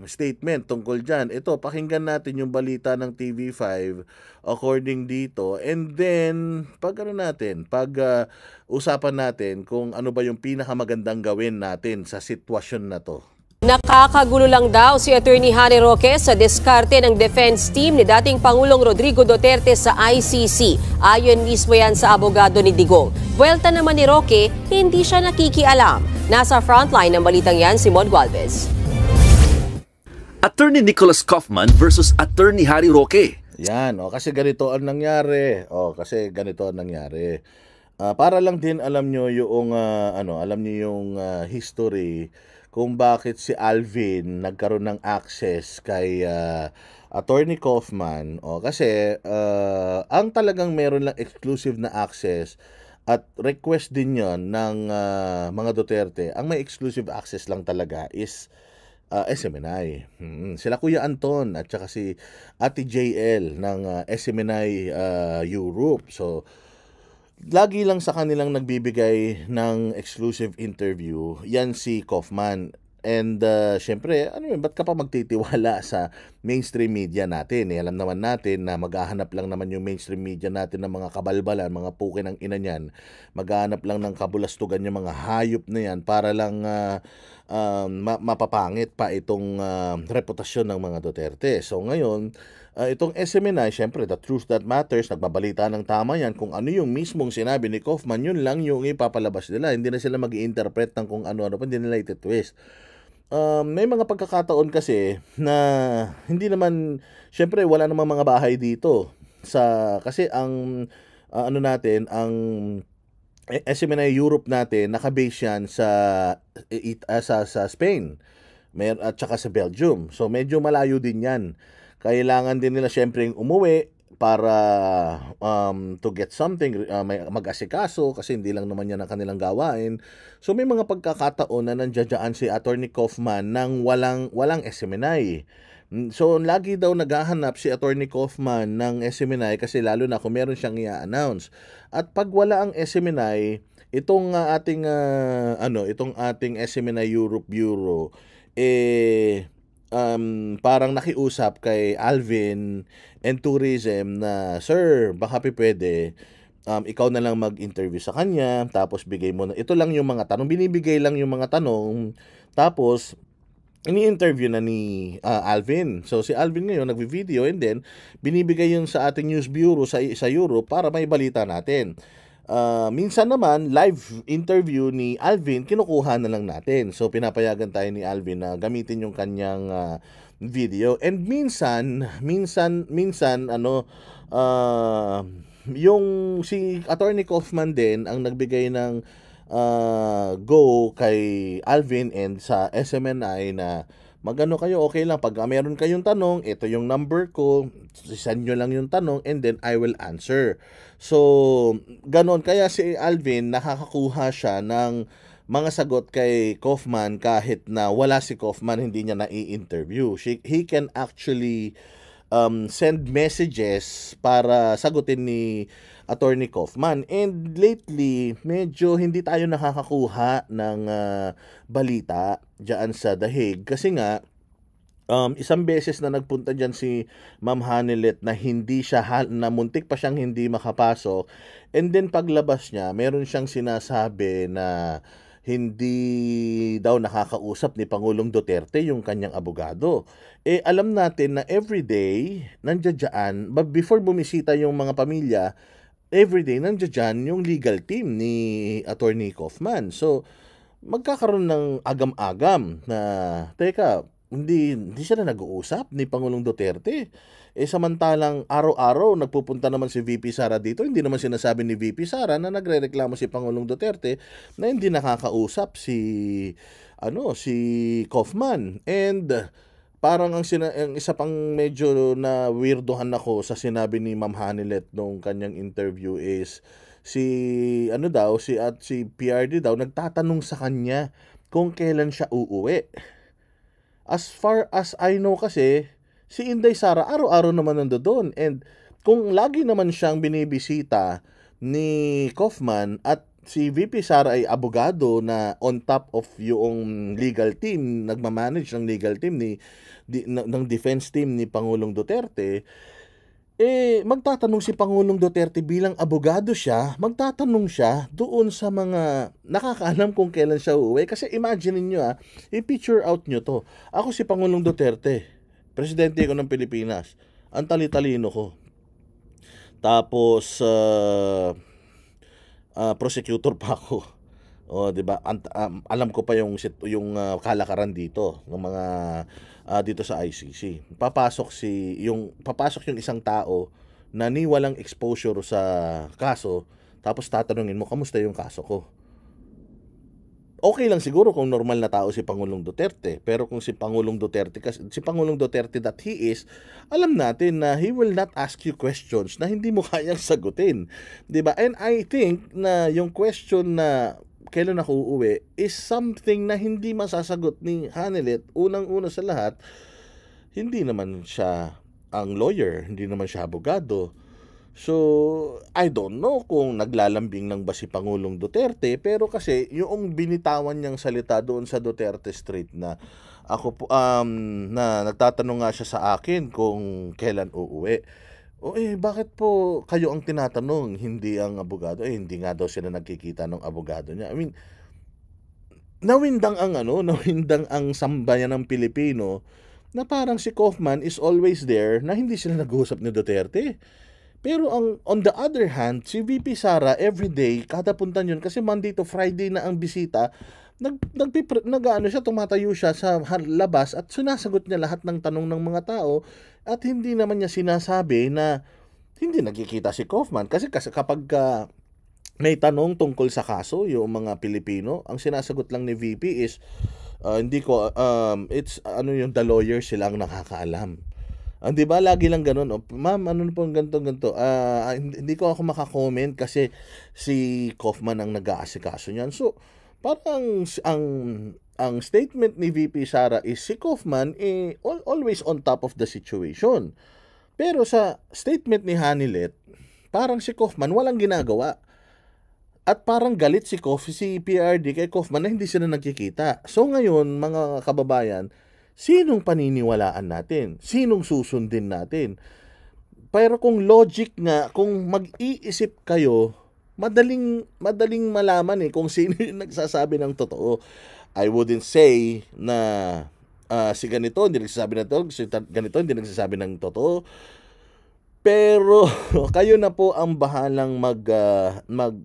statement tungkol dyan. Ito, pakinggan natin yung balita ng TV5 according dito. And then, usapan natin kung ano ba yung pinakamagandang gawin natin sa sitwasyon na to. Nakakagulo lang daw si Attorney Harry Roque sa diskarte ng defense team ni dating Pangulong Rodrigo Duterte sa ICC. Ayon mismo yan sa abogado ni Digong. Buwelta naman ni Roque, hindi siya nakikialam. Nasa frontline ng balitang yan si Mon Gualvez. Attorney Nicholas Kaufman versus Attorney Harry Roque. Yan, kasi ganito ang nangyari. Para lang din alam nyo yung history kung bakit si Alvin nagkaroon ng access kay Attorney Kaufman. Kasi ang talagang meron lang exclusive na access at request din yon ng mga Duterte. Ang may exclusive access lang talaga is SMNI. Sila Kuya Anton at saka si Ate JL ng SMNI Europe. So, lagi lang sa kanilang nagbibigay ng exclusive interview, yan si Kaufman. And syempre, ba't ka pa magtitiwala sa mainstream media natin? Alam naman natin na maghahanap lang naman yung mainstream media natin ng mga kabalbalan, mga puke ng ina niyan. Maghahanap lang ng kabulastugan yung mga hayop na yan para lang mapapangit pa itong reputasyon ng mga Duterte. So ngayon, itong SMNI, syempre, the truth that matters, nagbabalita ng tama yan. Kung ano yung mismong sinabi ni Kaufman, yun lang yung ipapalabas nila. Hindi na sila mag-i-interpret ng kung ano-ano pa, hindi nila ititwist. May mga pagkakataon kasi na hindi naman, syempre wala namang mga bahay dito. Kasi ang SMNI Europe natin, nakabase yan sa Spain at saka sa Belgium. So medyo malayo din yan. Kailangan din nila syempre umuwi para to get something, mag-asikaso kasi hindi lang naman yan ang kanilang gawain. So may mga pagkakataon na nandiyan si Attorney Kaufman nang walang SMNI. So lagi daw naghahanap si Attorney Kaufman ng SMNI kasi lalo na kung meron siyang i-announce. At pag wala ang SMNI, itong ating SMNI Europe Bureau parang nakiusap kay Alvin and Tourism na, sir, baka pwede ikaw na lang mag-interview sa kanya, tapos bigay mo na, ito lang yung mga tanong, binibigay lang yung mga tanong, tapos ini-interview na ni Alvin. So si Alvin ngayon nagvi-video and then binibigay yun sa ating news bureau sa Europe para may balita natin. Minsan naman, live interview ni Alvin, kinukuha na lang natin. So, pinapayagan tayo ni Alvin na gamitin yung kanyang video. And yung si Attorney Kaufman din ang nagbigay ng go kay Alvin and sa SMNI na magano kayo, okay lang. Pag meron kayong tanong, ito yung number ko, send nyo lang yung tanong and then I will answer. So, ganon. Kaya si Alvin, nakakakuha siya ng mga sagot kay Kaufman kahit na wala si Kaufman, hindi niya na-i-interview. He can actually send messages para sagutin ni Attorney Kaufman. And lately, medyo hindi tayo nakakakuha ng balita dyan sa The Hague. Kasi nga, isang beses na nagpunta dyan si Ma'am Hanilet na na muntik pa siyang hindi makapasok. And then paglabas niya, meron siyang sinasabi na hindi daw nakakausap ni Pangulong Duterte yung kanyang abogado. Alam natin na everyday, nandiyan, before bumisita yung mga pamilya, everyday nandiyan yung legal team ni Attorney Kaufman. So, magkakaroon ng agam-agam na, teka, hindi siya na nag-uusap ni Pangulong Duterte. Samantalang araw-araw nagpupunta naman si VP Sara dito, hindi naman sinasabi ni VP Sara na nagrereklamo si Pangulong Duterte na hindi nakakausap si Kaufman. And parang ang isa pang medyo na weirdohan ako sa sinabi ni Ma'am Hanilet nung kanyang interview is si PRD daw nagtatanong sa kanya kung kailan siya uuwi. As far as I know kasi, si Inday Sara araw-araw naman nandoon. And kung lagi naman siyang binibisita ni Kaufman at si VP Sara ay abogado na on top of yung legal team, nagmamanage ng legal team ng defense team ni Pangulong Duterte, magtatanong si Pangulong Duterte bilang abogado siya, magtatanong siya doon sa mga nakakaalam kung kailan siya uuwi. Kasi imagine niyo i-picture out nyo to. Ako si Pangulong Duterte, presidente ko ng Pilipinas, ang tali-talino ko. Tapos, prosecutor pa ako. O, 'di ba? Alam ko pa yung kalakaran dito ng mga dito sa ICC. Papasok yung isang tao na walang exposure sa kaso, tapos tatanungin mo, kamusta yung kaso ko? Okay lang siguro kung normal na tao si Pangulong Duterte, pero kung si Pangulong Duterte that he is, alam natin na he will not ask you questions na hindi mo kayang sagutin, 'di ba? And I think na yung question na kailan ako uuwi is something na hindi masasagot ni Hanelet. Unang-una sa lahat, hindi naman siya ang lawyer, hindi naman siya abogado. So, I don't know kung naglalambing lang ba si Pangulong Duterte, pero kasi yung binitawan niyang salita doon sa Duterte Street na na nagtatanong nga siya sa akin kung kailan uuwi. Bakit po kayo ang tinatanong, hindi ang abogado? Hindi nga daw sila nagkikita ng abogado niya. I mean, nawindang ang sambayan ng Pilipino na parang si Kaufman is always there na hindi sila nag-uusap ni Duterte. Pero on the other hand, si VP Sara everyday, kada punta yun, kasi Monday to Friday na ang bisita, tumatayo siya sa labas at sinasagot niya lahat ng tanong ng mga tao, at hindi naman niya sinasabi na hindi nagkikita si Kaufman. Kasi kapag may tanong tungkol sa kaso, yung mga Pilipino, ang sinasagot lang ni VP is, the lawyer sila ang nakakaalam. Di ba? Lagi lang ganun. Ma'am, ano po ganito? Hindi ko ako makakomment kasi si Kaufman ang nag-aasikaso niyan. So, parang ang statement ni VP Sara is si Kaufman always on top of the situation. Pero sa statement ni Hanelet, parang si Kaufman walang ginagawa. At parang galit si PRD kay Kaufman na hindi sila nagkikita. So ngayon, mga kababayan, sinong paniniwalaan natin? Sinong susundin natin? Pero kung logic nga, kung mag-iisip kayo, madaling malaman kung sino yung nagsasabi ng totoo. I wouldn't say na si ganito hindi nagsasabi ng totoo, si ganito hindi nagsasabi ng totoo. Pero kayo na po ang bahalang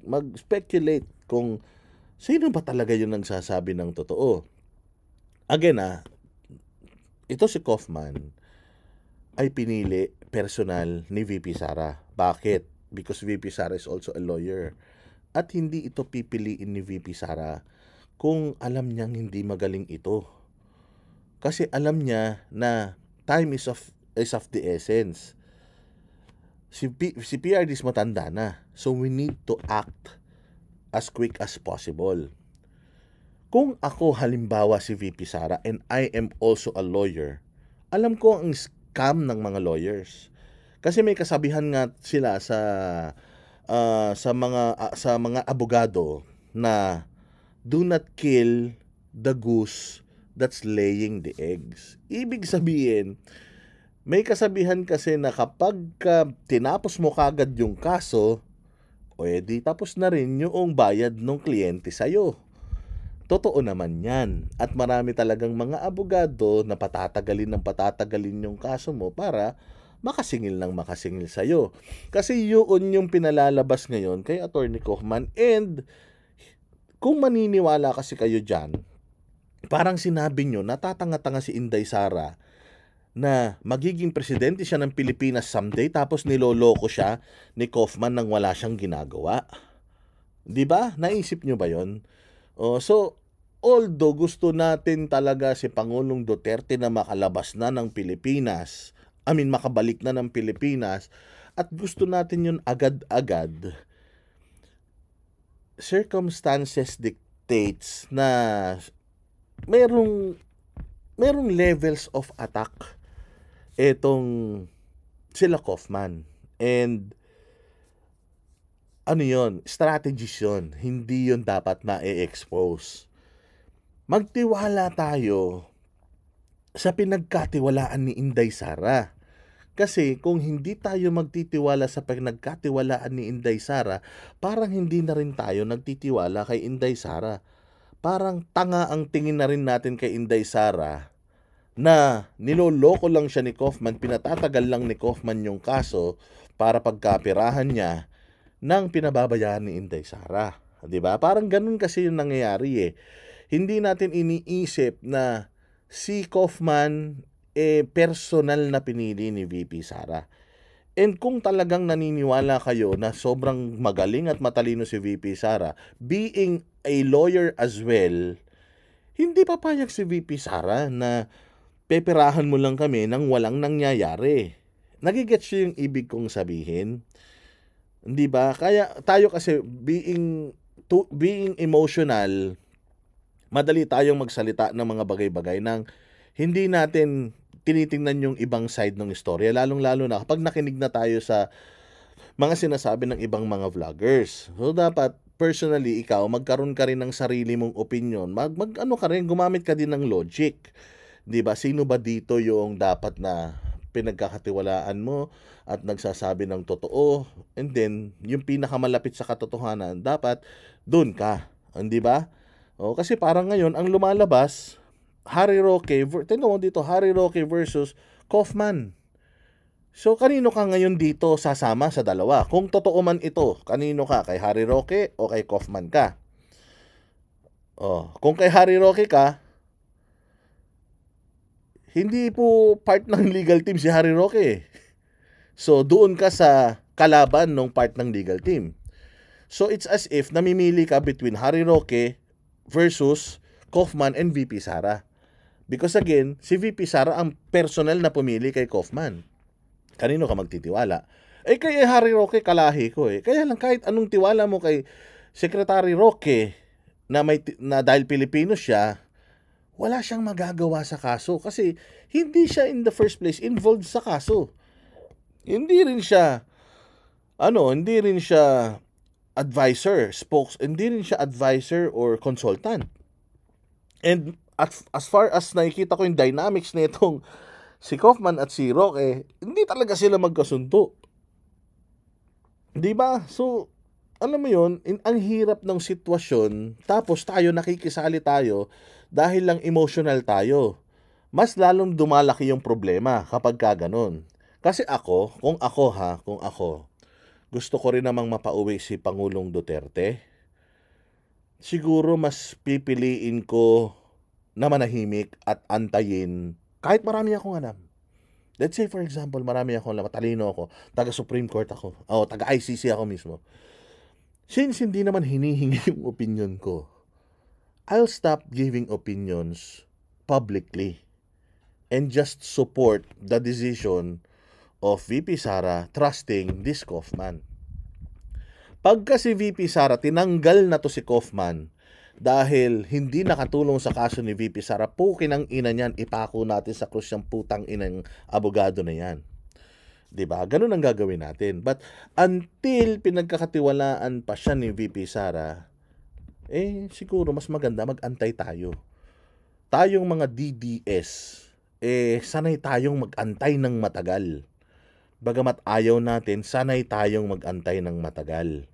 mag-speculate kung sino ba talaga yung nagsasabi ng totoo. Again, ito si Kaufman ay pinili personal ni VP Sara. Bakit? Because VP Sara is also a lawyer. At hindi ito pipiliin ni VP Sara kung alam niyang hindi magaling ito. Kasi alam niya na time is of the essence. Si PRD is matanda na. So we need to act as quick as possible. Kung ako halimbawa si VP Sara and I am also a lawyer, alam ko ang scam ng mga lawyers. Kasi may kasabihan nga sila sa mga abogado na do not kill the goose that's laying the eggs. Ibig sabihin, may kasabihan kasi na kapag tinapos mo kagad yung kaso, di tapos na rin yung bayad ng kliyente sa'yo. Totoo naman yan. At marami talagang mga abogado na patatagalin yung kaso mo para makasingil sa'yo. Kasi yun yung pinalalabas ngayon kay Attorney Kaufman. And kung maniniwala kasi kayo dyan, parang sinabi nyo, natatanga-tanga si Inday Sara na magiging presidente siya ng Pilipinas someday, tapos niloloko siya ni Kaufman nang wala siyang ginagawa. 'Di ba? Naisip nyo ba 'yon? So although gusto natin talaga si Pangulong Duterte na makalabas na ng Pilipinas, makabalik na ng Pilipinas, at gusto natin 'yun agad-agad, circumstances dictates na merong levels of attack etong sila Kaufman. And ano yon, strategies yun. Hindi yun dapat na-expose. Magtiwala tayo sa pinagkatiwalaan ni Inday Sara. Kasi kung hindi tayo magtitiwala sa pinagkatiwalaan ni Inday Sara, parang hindi na rin tayo nagtitiwala kay Inday Sara. Parang tanga ang tingin na rin natin kay Inday Sara na niloloko lang siya ni Kaufman, pinatatagal lang ni Kaufman yung kaso para pagkapirahan niya ng pinababayaan ni Inday Sara. 'Di ba? Parang ganun kasi yung nangyayari eh. Hindi natin iniisip na si Kaufman personal na pinili ni VP Sara. And kung talagang naniniwala kayo na sobrang magaling at matalino si VP Sara, being a lawyer as well, hindi papayag si VP Sara na peperahan mo lang kami nang walang nangyayari. Nagigets siya yung ibig kong sabihin? Hindi ba? Kaya tayo kasi being emotional, madali tayong magsalita ng mga bagay-bagay nang hindi natin tinitingnan yung ibang side ng istorya, lalong-lalo na kapag nakinig na tayo sa mga sinasabi ng ibang mga vloggers. So dapat personally ikaw magkaroon ka rin ng sarili mong opinion. Ano ka rin, gumamit ka din ng logic. 'Di ba? Sino ba dito yung dapat na pinagkakatiwalaan mo at nagsasabi ng totoo, and then yung pinakamalapit sa katotohanan dapat doon ka, hindi ba? O kasi parang ngayon ang lumalabas Harry Roque, tingnan mo dito, Harry Roque versus Kaufman. So kanino ka ngayon dito sasama sa dalawa? Kung totoo man ito, kanino ka? Kay Harry Roque o kay Kaufman ka? Kung kay Harry Roque ka, hindi po part ng legal team si Harry Roque. So doon ka sa kalaban ng part ng legal team. So it's as if namimili ka between Harry Roque versus Kaufman and VP Sara. Because again, si VP Sara ang personal na pumili kay Kaufman. Kanino ka magtitiwala? Kay Harry Roque kalahi ko eh. Kaya lang kahit anong tiwala mo kay Secretary Roque na dahil Pilipino siya, wala siyang magagawa sa kaso kasi hindi siya in the first place involved sa kaso. Hindi rin siya advisor, hindi rin siya advisor or consultant. And as far as nakikita ko yung dynamics nitong si Kaufman at si Roque, hindi talaga sila magkasundo. 'Di ba? So, alam mo yun, ang hirap ng sitwasyon, tapos tayo nakikisali tayo dahil lang emotional tayo. Mas lalong dumalaki yung problema kapag ganun. Kasi kung ako, gusto ko rin namang mapauwi si Pangulong Duterte. Siguro mas pipiliin ko na manahimik at antayin kahit marami akong alam. Let's say for example, marami akong alam, matalino ako, taga-Supreme Court ako, taga-ICC ako mismo. Since hindi naman hinihingi yung opinion ko, I'll stop giving opinions publicly and just support the decision of VP Sara trusting this Kaufman. Pagka si VP Sara tinanggal na to si Kaufman dahil hindi nakatulong sa kaso ni VP Sara, pukin ang ina niyan, ipako natin sa krus yung putang inang abogado na yan. 'Di ba? Ganun ang gagawin natin. But until pinagkakatiwalaan pa siya ni VP Sara, siguro mas maganda mag-antay tayo. Tayong mga DDS, sanay tayong mag-antay ng matagal. Bagamat ayaw natin, sanay tayong mag-antay ng matagal.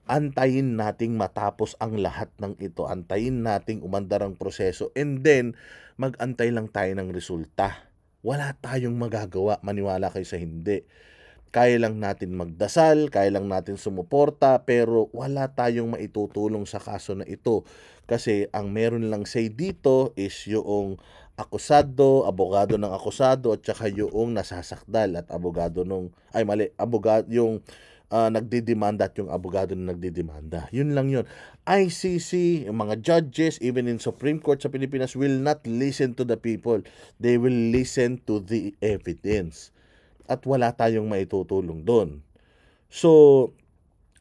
Antayin nating matapos ang lahat ng ito. Antayin nating umandar ang proseso. And then, mag-antay lang tayo ng resulta. Wala tayong magagawa, maniwala kayo sa hindi. Kaya lang natin magdasal, kaya lang natin sumuporta, pero wala tayong maitutulong sa kaso na ito. Kasi ang meron lang say dito is yung akusado, abogado ng akusado, at saka yung nasasakdal at abogado yung nagdidemanda at yung abogado na nagdidemanda. Yun lang yun. ICC, yung mga judges, even in Supreme Court sa Pilipinas, will not listen to the people. They will listen to the evidence. At wala tayong maitutulong doon. So,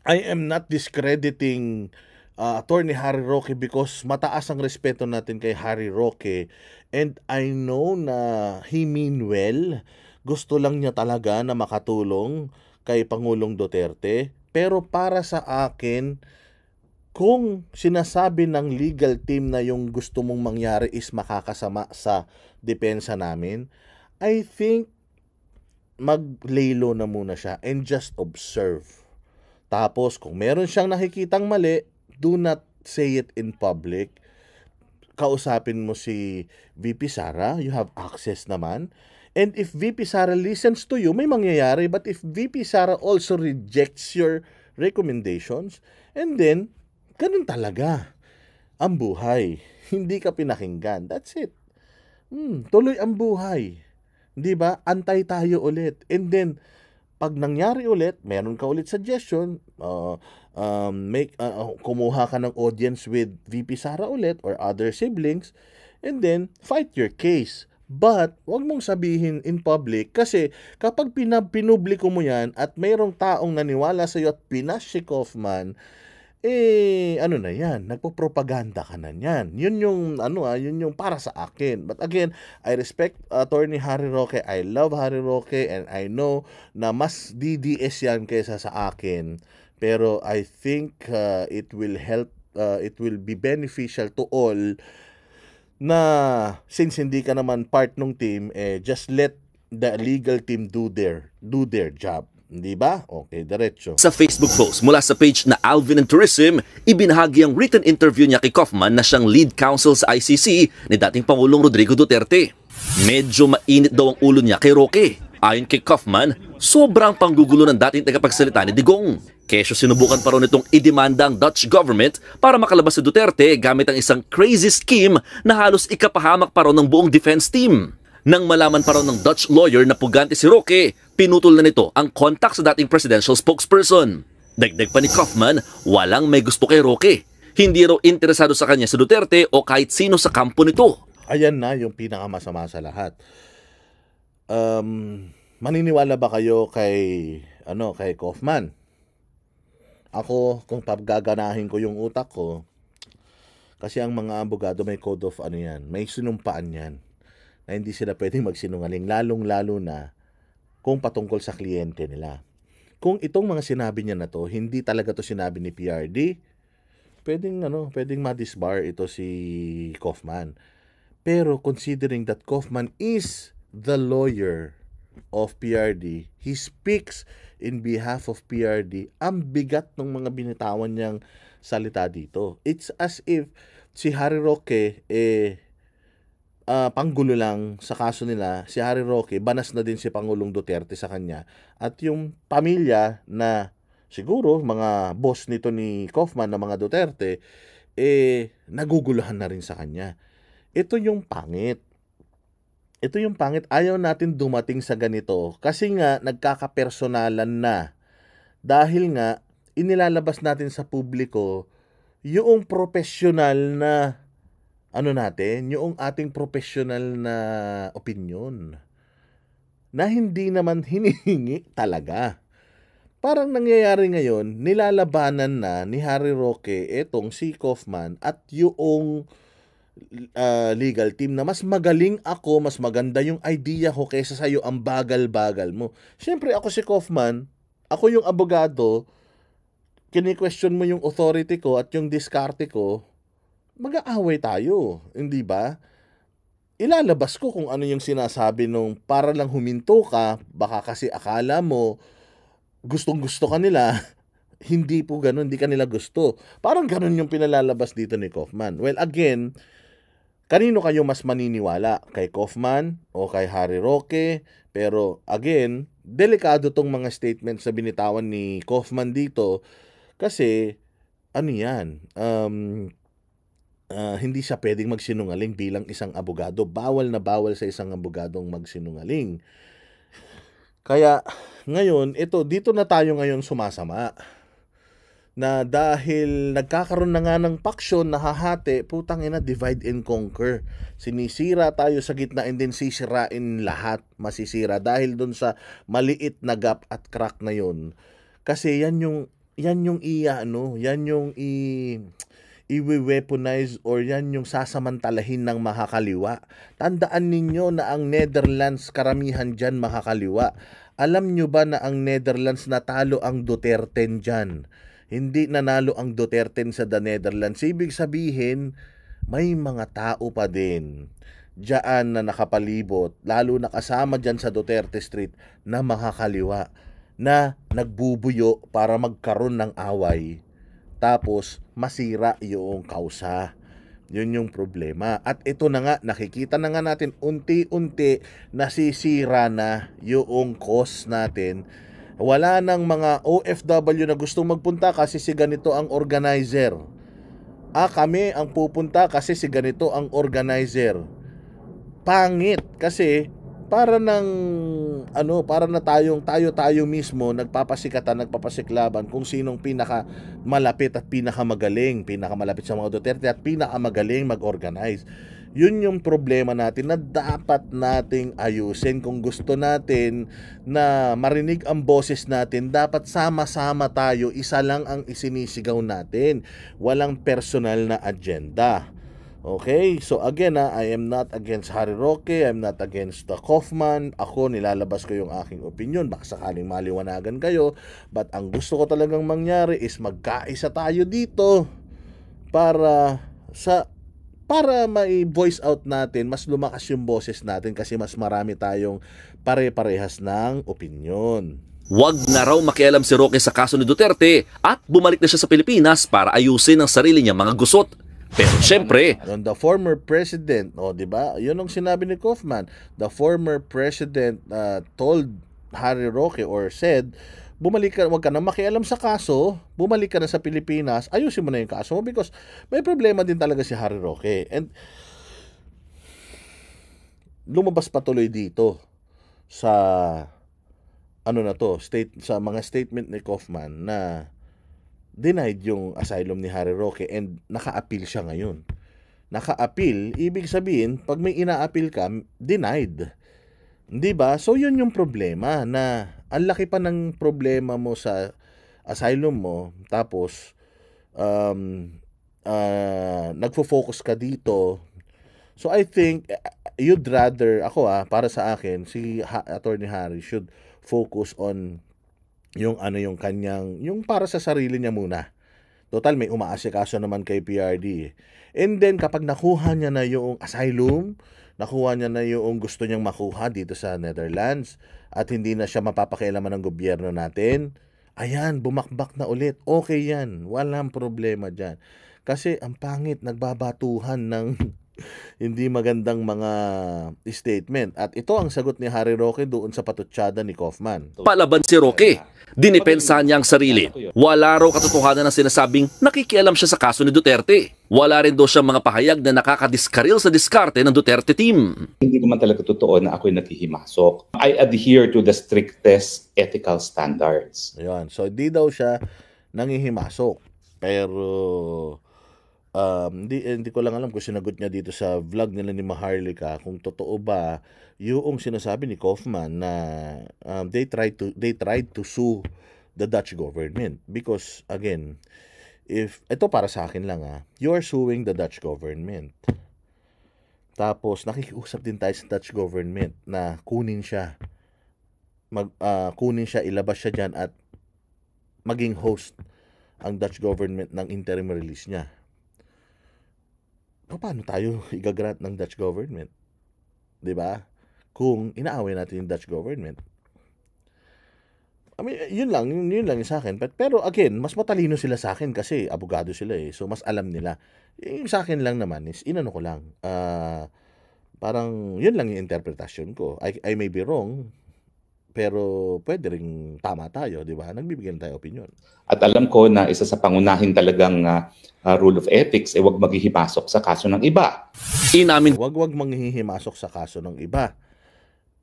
I am not discrediting Attorney Harry Roque because mataas ang respeto natin kay Harry Roque. And I know na he mean well. Gusto lang niya talaga na makatulong kay Pangulong Duterte. Pero para sa akin, kung sinasabi ng legal team na yung gusto mong mangyari is makakasama sa depensa namin, I think mag-lay low na muna siya and just observe. Tapos kung meron siyang nakikitang mali, do not say it in public. Kausapin mo si VP Sara, you have access naman. And if VP Sara listens to you, may mangyayari. But if VP Sara also rejects your recommendations, and then, ganun talaga ang buhay. Hindi ka pinakinggan. That's it. Tuloy ang buhay. 'Di ba? Antay tayo ulit. And then, pag nangyari ulit, meron ka ulit suggestion, kumuha ka ng audience with VP Sara ulit or other siblings, and then fight your case. But wag mong sabihin in public kasi kapag pinubliko mo yan at mayroong taong naniwala sa iyo at pinash si Kaufman, ano na yan, nagpo-propaganda ka na yan. Yun yung, yun yung para sa akin. But again, I respect Attorney Harry Roque. I love Harry Roque and I know na mas DDS yan kaysa sa akin. Pero I think it will help, it will be beneficial to all na since hindi ka naman part ng team, just let the legal team do their job. Hindi ba? Okay, diretso. Sa Facebook post mula sa page na Alvin and Tourism, ibinahagi ang written interview niya kay Kaufman na siyang lead counsel sa ICC ni dating Pangulong Rodrigo Duterte. Medyo mainit daw ang ulo niya kay Roque. Ayon kay Kaufman, sobrang panggugulo ng dating tagapagsalita ni Digong. Kesyo sinubukan pa raw nitong idemanda ang Dutch government para makalabas si Duterte gamit ang isang crazy scheme na halos ikapahamak pa raw ng buong defense team. Nang malaman pa raw ng Dutch lawyer na pugante si Roque, pinutol na nito ang contact sa dating presidential spokesperson. Dagdag pa ni Kaufman, walang may gusto kay Roque. Hindi raw interesado sa kanya si Duterte o kahit sino sa kampo nito. Ayan na yung pinakamasama sa lahat. Maniniwala ba kayo kay Kaufman? Ako, kung paggaganahin ko yung utak ko, kasi ang mga abogado may code of may sinumpaan yan na hindi sila pwedeng magsinungaling, lalong-lalo na kung patungkol sa kliyente nila. Kung itong mga sinabi niya na to, hindi talaga to sinabi ni PRD, pwedeng ma-disbar ito si Kaufman. Pero considering that Kaufman is the lawyer of PRD, he speaks in behalf of PRD, ang bigat ng mga binitawan niyang salita dito. It's as if si Harry Roque, panggulo lang sa kaso nila, si Harry Roque, banas na din si Pangulong Duterte sa kanya. At yung pamilya na siguro mga boss nito ni Kaufman na mga Duterte, naguguluhan na rin sa kanya. Ito yung pangit. Ayaw natin dumating sa ganito kasi nga nagkakapersonalan na. Dahil nga, inilalabas natin sa publiko yung professional na yung ating professional na opinion na hindi naman hinihingi talaga. Parang nangyayari ngayon, nilalabanan na ni Harry Roque etong si Kaufman at yung legal team na mas magaling ako, mas maganda yung idea ko kaysa sa'yo, ang bagal-bagal mo. Siyempre ako si Kaufman, ako yung abogado, kini-question mo yung authority ko at yung diskarte ko, mag-aaway tayo, hindi ba? Ilalabas ko kung ano yung sinasabi nung para lang huminto ka, baka kasi akala mo gustong-gusto ka nila, hindi po ganun, hindi ka nila gusto. Parang ganun yung pinalalabas dito ni Kaufman. Well, again, kanino kayo mas maniniwala? Kay Kaufman o kay Harry Roque? Pero again, delikado tong mga statements na binitawan ni Kaufman dito kasi hindi siya pwedeng magsinungaling bilang isang abogado. Bawal na bawal sa isang abogadong magsinungaling. Kaya ngayon, dito na tayo ngayon sumasama. Na dahil nagkakaroon na nga ng paksyon, nahahati, putang ina, divide and conquer. Sinisira tayo sa gitna and then sisirain lahat, masisira dahil dun sa maliit na gap at crack na yun. Kasi yan yung iwi-weaponize or yan yung sasamantalahin ng makakaliwa. Tandaan ninyo na ang Netherlands, karamihan dyan makakaliwa. Alam nyo ba na ang Netherlands natalo ang Duterte dyan? Hindi nanalo ang Duterte sa the Netherlands. Ibig sabihin, may mga tao pa din diyan na nakapalibot, lalo na kasama dyan sa Duterte Street na makakaliwa, na nagbubuyo para magkaroon ng away. Tapos, masira yung kausa. Yun yung problema. At ito na nga, nakikita na nga natin, unti-unti nasisira na yung cause natin. Wala nang mga OFW na gustong magpunta kasi si ganito ang organizer. Kami ang pupunta kasi si ganito ang organizer. Pangit kasi para na tayo mismo nagpapasikatan, nagpapasiklaban kung sinong pinaka malapit at pinakamalapit sa mga Duterte at pinakamagaling mag-organize. Yun yung problema natin na dapat nating ayusin. Kung gusto natin na marinig ang boses natin, dapat sama-sama tayo, isa lang ang isinisigaw natin, walang personal na agenda. Okay, so again I am not against Harry Roque, I'm not against the Kaufman. Ako, nilalabas ko yung aking opinion, baka sakaling maliwanagan kayo. But ang gusto ko talagang mangyari is magkaisa tayo dito para mai-voice out natin, mas lumakas yung boses natin kasi mas marami tayong pare-parehas ng opinion. Wag na raw makialam si Roque sa kaso ni Duterte at bumalik na siya sa Pilipinas para ayusin ang sarili niyang mga gusot. Pero syempre, the former president, di ba? Yun ang sinabi ni Kaufman. The former president told Harry Roque or said, wag ka na makialam sa kaso, bumalik ka na sa Pilipinas, ayusin mo na yung kaso mo because may problema din talaga si Harry Roque. And lumabas patuloy dito sa sa mga statement ni Kaufman na denied yung asylum ni Harry Roque and naka-appeal siya ngayon. Naka-appeal, ibig sabihin, pag may ina-appeal ka, denied. Di ba? So yun yung problema, na ang laki pa ng problema mo sa asylum mo, tapos nagfo-focus ka dito. So I think you'd rather, para sa akin, si Attorney Harry should focus on yung para sa sarili niya muna. Total, may umaasikaso naman kay PRD. And then, kapag nakuha niya na yung asylum, nakuha niya na yung gusto niyang makuha dito sa Netherlands, at hindi na siya mapapakialaman ng gobyerno natin, ayan, bumakbak na ulit. Okay yan. Walang problema dyan. Kasi, ang pangit, nagbabatuhan ng hindi magandang mga statement. At ito ang sagot ni Harry Roque doon sa patutsada ni Kaufman. palaban si Roque. Dinipensahan niya ang sarili. Wala raw katotohanan ng sinasabing nakikialam siya sa kaso ni Duterte. Wala rin daw siyang mga pahayag na nakakadiskaril sa diskarte ng Duterte team. Hindi naman talaga totoo na ako'y nakihimasok. I adhere to the strictest ethical standards. Ayun. So, di daw siya nangihimasok. Pero hindi ko lang alam kung sinagot niya dito sa vlog nila ni Maharlika kung totoo ba yung sinasabi ni Kaufman na they tried to sue the Dutch government, because again, if ito para sa akin lang, you are suing the Dutch government, tapos nakikiusap din tayo sa Dutch government na kunin siya, ilabas siya dyan at maging host ang Dutch government ng interim release niya. Paano tayo igagrant ng Dutch government? 'Di ba? Kung inaaway natin yung Dutch government. I mean, yun lang yung sa akin. Pero again, mas matalino sila sa akin kasi abogado sila eh. So mas alam nila. Yung sa akin lang naman is inano ko lang. Parang yun lang yung interpretasyon ko. I may be wrong, pero pwede ring tama tayo, di ba? Nagbibigyan tayo opinion. At alam ko na isa sa pangunahin talagang rule of ethics ay huwag maghihimasok sa kaso ng iba. Inamin Wag manghihimasok sa kaso ng iba.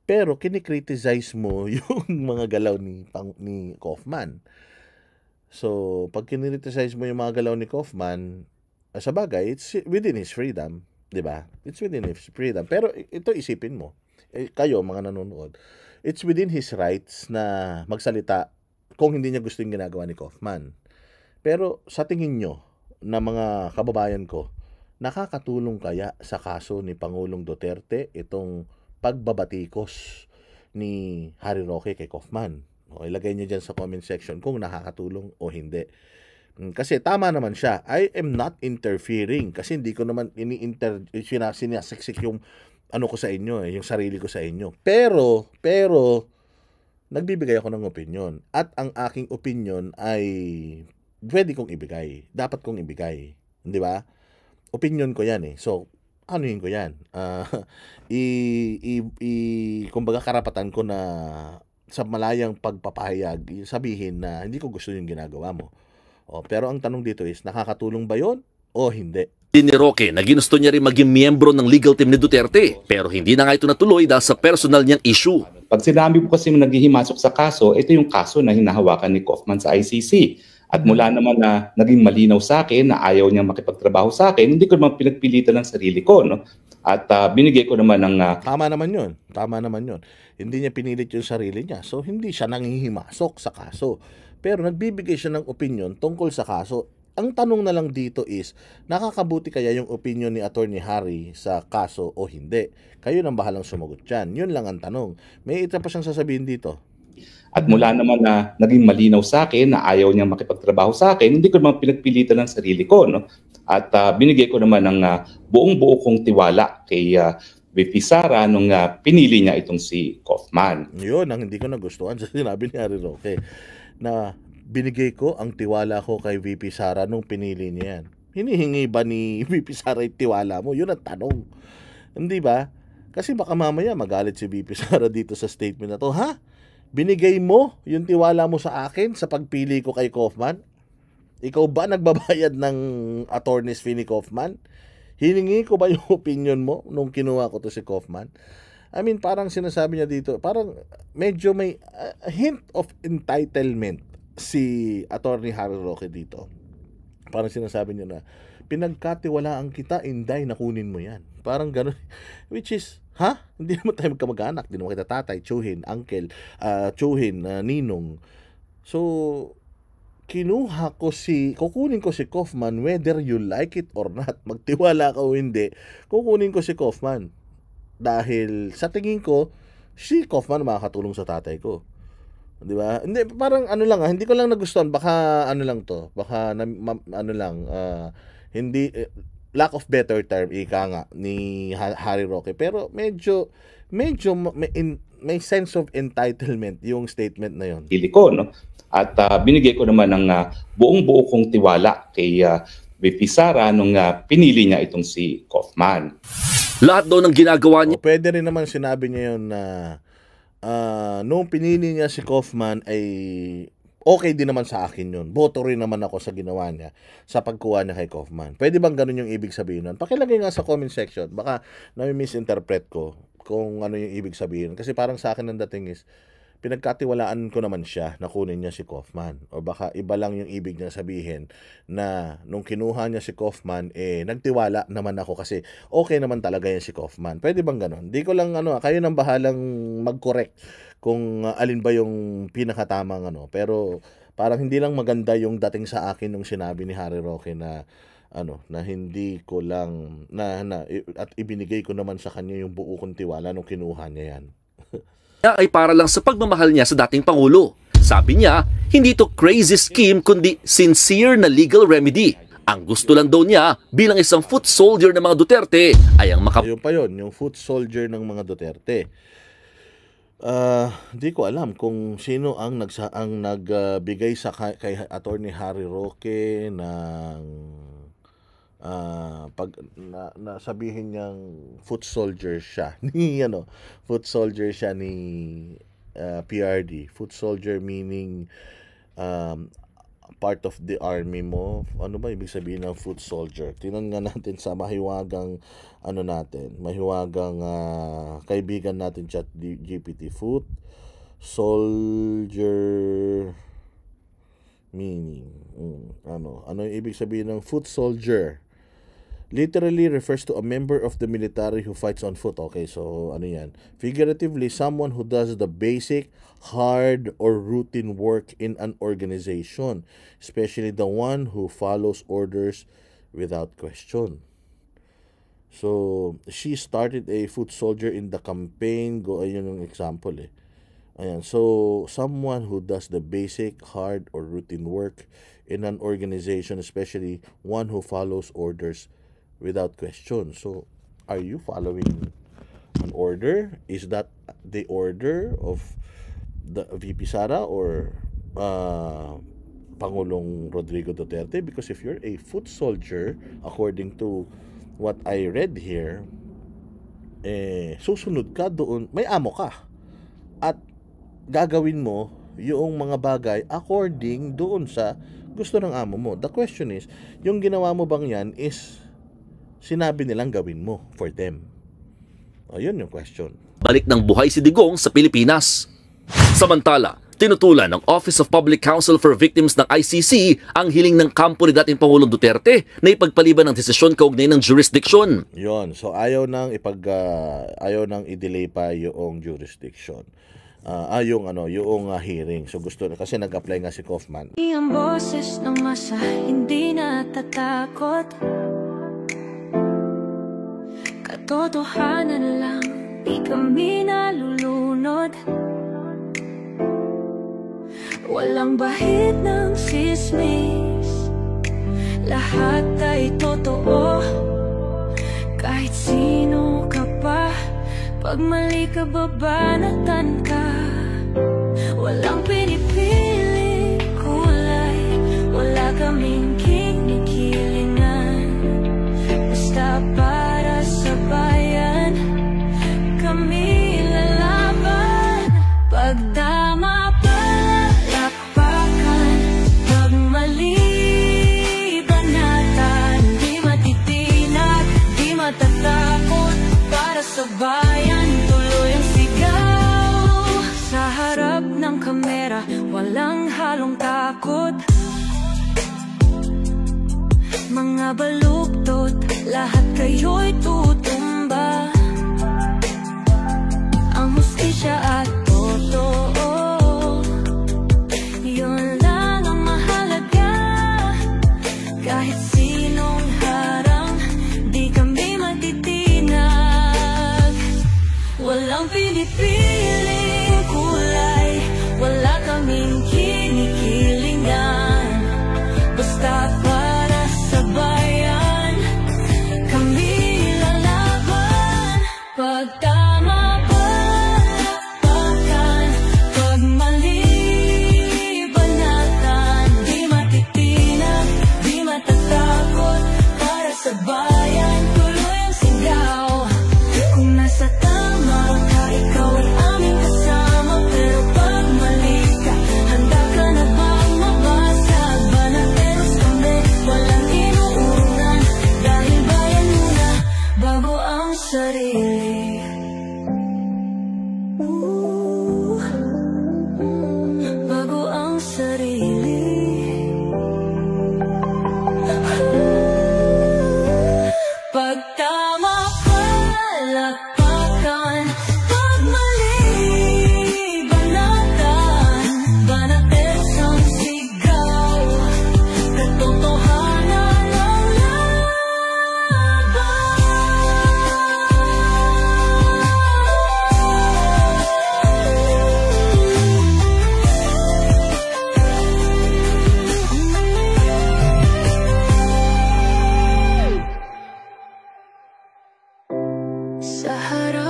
Pero kinikriticize mo yung mga galaw ni Kaufman. So, pag kinikriticize mo yung mga galaw ni Kaufman, sa bagay, it's within his freedom, di ba? It's within his freedom. Pero ito isipin mo, kayo mga nanonood, it's within his rights na magsalita kung hindi niya gusto yung ginagawa ni Kaufman. Pero sa tingin nyo, na mga kababayan ko, nakakatulong kaya sa kaso ni Pangulong Duterte itong pagbabatikos ni Harry Roque kay Kaufman? O ilagay niyo dyan sa comment section kung nakakatulong o hindi. Kasi tama naman siya. I am not interfering kasi hindi ko naman sinasiksik yung ano ko sa inyo, yung sarili ko sa inyo. Pero nagbibigay ako ng opinion at ang aking opinion ay pwede kong ibigay. Dapat kong ibigay. Di ba? Opinion ko yan eh. So, anuhin ko yan? Kumbaga karapatan ko na sa malayang pagpapahayag, sabihin na hindi ko gusto yung ginagawa mo. Pero ang tanong dito is, nakakatulong ba yon o hindi? Din ni Roque na ginusto niya rin maging miyembro ng legal team ni Duterte pero hindi na nga ito natuloy dahil sa personal niyang issue. Pag sinabi po kasi naghihimasok sa kaso, ito yung kaso na hinahawakan ni Kaufman sa ICC. At mula naman na naging malinaw sa akin na ayaw niyang makipagtrabaho sa akin, hindi ko naman pinagpilitan ng sarili ko. No? At binigay ko naman ng... Tama naman yun. Hindi niya pinilit yung sarili niya. So, hindi siya nanghihimasok sa kaso. Pero nagbibigay siya ng opinion tungkol sa kaso. Ang tanong na lang dito is, nakakabuti kaya yung opinion ni Attorney Harry sa kaso o hindi? Kayo nang bahalang sumagot dyan. Yun lang ang tanong. May ita pa siyang sasabihin dito. At mula naman na naging malinaw sa akin na ayaw niyang makipagtrabaho sa akin, hindi ko naman pinagpilitan ng sarili ko. No? At binigay ko naman ng buong-buo kong tiwala kay VP Sara nung pinili niya itong si Kaufman. Yun ang hindi ko nagustuhan sa sinabi ni Harry Roque na binigay ko ang tiwala ko kay VP Sara nung pinili niya yan. Hinihingi ba ni VP Sara yung tiwala mo? Yun ang tanong. Hindi ba? Kasi baka mamaya magalit si VP Sara dito sa statement na to. Ha? Binigay mo yung tiwala mo sa akin sa pagpili ko kay Kaufman? Ikaw ba nagbabayad ng attorney's fee ni Kaufman? Hiningi ko ba yung opinion mo nung kinuha ko to si Kaufman? I mean, parang sinasabi niya dito, parang medyo may hint of entitlement si Attorney Harry Roque dito. Parang sinasabi niya na, pinagkatiwalaan kita, inday, nakunin mo yan. Parang gano'n. Which is, hindi naman tayo magkamag-anak. Hindi naman kita tatay, tsuhin, uncle, tsuhin, ninong. So, kukunin ko si Kaufman whether you like it or not. Magtiwala ka o hindi, kukunin ko si Kaufman. Dahil sa tingin ko, si Kaufman makakatulong sa tatay ko. Di ba? Hindi, parang ano lang, hindi ko lang nagustuhan. Baka ano lang to. Baka hindi, lack of better term, ika nga, ni Harry Roque. Pero medyo may sense of entitlement yung statement na yon. Pili ko, no? At binigay ko naman ng buong-buo kong tiwala kay VP Sara nung pinili niya itong si Kaufman. Lahat daw ng ginagawa niya. Pwede rin naman sinabi niya yun na nung pinili niya si Kaufman ay okay din naman sa akin yun. Boto rin naman ako sa ginawa niya sa pagkuha niya kay Kaufman. Pwede bang ganun yung ibig sabihin nun? Pakilagay nga sa comment section. Baka nami-misinterpret ko kung ano yung ibig sabihin. Kasi parang sa akin ang dating is, pinagkatiwalaan ko naman siya na kunin niya si Kaufman. O baka iba lang yung ibig niya sabihin na nung kinuha niya si Kaufman, nagtiwala naman ako kasi okay naman talaga yan si Kaufman. Pwede bang ganun? Di ko lang kayo nang bahalang mag-correct kung alin ba yung pinakatamang Pero parang hindi lang maganda yung dating sa akin nung sinabi ni Harry Roque na na hindi ko lang at ibinigay ko naman sa kanya yung buo kong tiwala nung kinuha niya yan. Ay para lang sa pagmamahal niya sa dating Pangulo. Sabi niya, hindi ito crazy scheme kundi sincere na legal remedy. Ang gusto lang daw niya bilang isang foot soldier ng mga Duterte ay ang Ayun pa yun, yung foot soldier ng mga Duterte. Di ko alam kung sino ang nagbigay sa kay Attorney Harry Roque ng sabihin niyang foot soldier siya ni foot soldier siya ni PRD. Foot soldier meaning part of the army mo. Ano ba ibig sabihin ng foot soldier? Tingnan nga natin sa mahiwagang kaibigan natin ChatGPT. Foot soldier meaning ano yung ibig sabihin ng foot soldier? literally refers to a member of the military who fights on foot. Okay, so ano yan? Figuratively, someone who does the basic, hard, or routine work in an organization, especially the one who follows orders without question. So, she started a foot soldier in the campaign. Ayun yung example eh. Ayan, so someone who does the basic, hard, or routine work in an organization, especially one who follows orders without question. So, are you following an order? Is that the order of the VP Sara or Pangulong Rodrigo Duterte? Because if you're a foot soldier, according to what I read here, susunod ka doon, may amo ka. At gagawin mo yung mga bagay according doon sa gusto ng amo mo. The question is, yung ginawa mo bang yan is sinabi nilang gawin mo for them? Yun yung question. Balik ng buhay si Digong sa Pilipinas. Samantala, tinutulan ng Office of Public Counsel for Victims ng ICC ang hiling ng kampo ni dating Pangulong Duterte na ipagpaliban ng desisyon kaugnay ng jurisdiction. Yon, so ayaw nang i-delay pa yung jurisdiction. Yung hearing. So gusto na kasi nag-apply nga si Kaufman. Ang boses ng masa hindi natatakot. Katotohanan lang, di kami nalulunod. Walang bahid ng sismis, lahat ay totoo. Kahit sino ka pa, pag mali ka babanatan ka. Walang pinipili kulay, wala kaming kinikilingan. Basta para sa bayan, kami lalaban. Pagdama palakpakan, pag mali banatan. Di matitinag, di matatakot, para sa bayan tuloy ang sigaw. Sa harap ng kamera, walang halong takot. Mga baluktot, lahat kayo'y tutumba. Ang hustisya at totoo, yun lang ang mahalaga. Kahit sinong harang, di kami matitinag. Walang pinipiling kulay, wala kaming kinikilingan. Basta para sa bayan, kami lalaban. Pag tama palakpakan, pag mali banatan. Di matitinag, di matatakot, para sa bayan tuloy ang sigaw. Kung nasa tama ka, ikaw ay aming kasama. Pero pag mali ka, handa ka na bang mabasag? Banateros kami, walang inuunan. Dahil bayan muna, bago ang sarili. Bago ang sarili. Pag tama palakpakan, pag mali banatan. Banateros ang sigaw, katotohanan ang laban. Sa harap